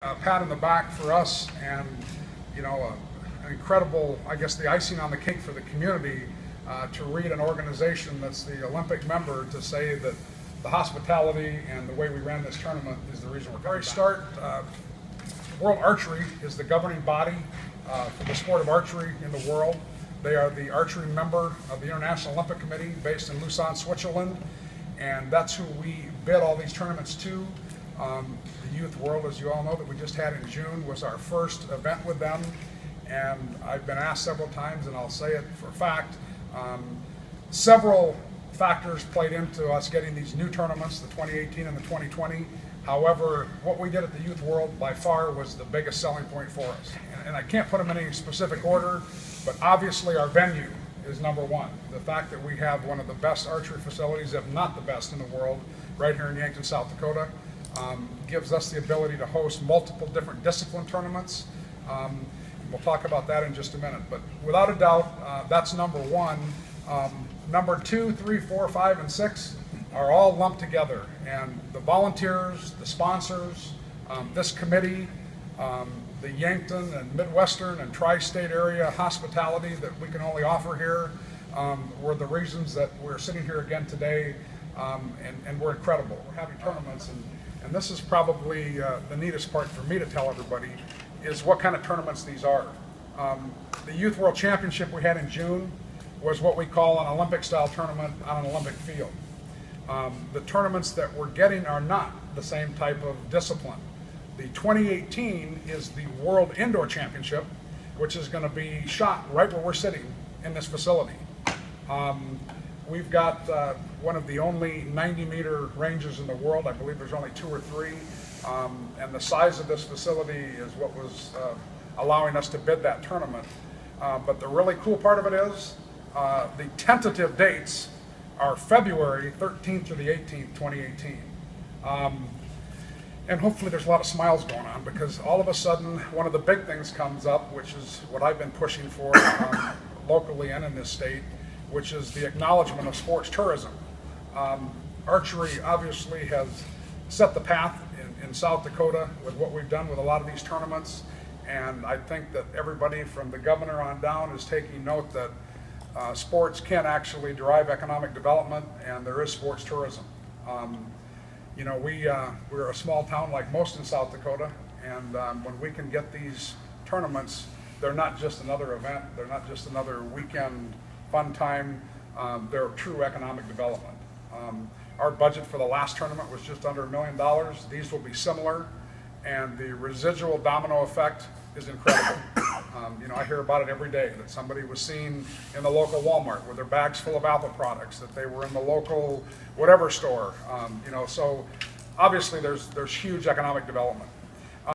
A pat on the back for us, and an incredible, I guess, the icing on the cake for the community to read an organization that's the Olympic member to say that the hospitality and the way we ran this tournament is the reason we're coming back. World Archery is the governing body for the sport of archery in the world. They are the archery member of the International Olympic Committee based in Lausanne, Switzerland, and that's who we bid all these tournaments to. The Youth World, as you all know, that we just had in June was our first event with them, and I've been asked several times, and I'll say it for a fact, several factors played into us getting these new tournaments, the 2018 and the 2020. However, what we did at the Youth World by far was the biggest selling point for us. And I can't put them in any specific order, but obviously our venue is number one. The fact that we have one of the best archery facilities, if not the best in the world, right here in Yankton, South Dakota, gives us the ability to host multiple different discipline tournaments. We'll talk about that in just a minute, but without a doubt, that's number one. Number 2, 3, 4, 5, and 6 are all lumped together, and the volunteers, the sponsors, this committee, the Yankton and Midwestern and tri-state area hospitality that we can only offer here were the reasons that we're sitting here again today, and we're incredible. We're having tournaments, and this is probably the neatest part for me to tell everybody is what kind of tournaments these are. The Youth World Championship we had in June was what we call an Olympic-style tournament on an Olympic field. The tournaments that we're getting are not the same type of discipline. The 2018 is the World Indoor Championship, which is going to be shot right where we're sitting in this facility. We've got one of the only 90-meter ranges in the world. I believe there's only 2 or 3. And the size of this facility is what was allowing us to bid that tournament. But the really cool part of it is the tentative dates are February 13th through the 18th, 2018. And hopefully there's a lot of smiles going on, because all of a sudden one of the big things comes up, which is what I've been pushing for locally and in this state, which is the acknowledgement of sports tourism. Archery obviously has set the path in South Dakota with what we've done with a lot of these tournaments, and I think that everybody from the governor on down is taking note that sports can actually drive economic development, and there is sports tourism. We're a small town like most in South Dakota, and when we can get these tournaments, they're not just another event, they're not just another weekend fun time, they're true economic development. Our budget for the last tournament was just under $1 million. These will be similar, and the residual domino effect is incredible. I hear about it every day, that somebody was seen in the local Walmart with their bags full of Apple products, that they were in the local whatever store. So obviously there's huge economic development.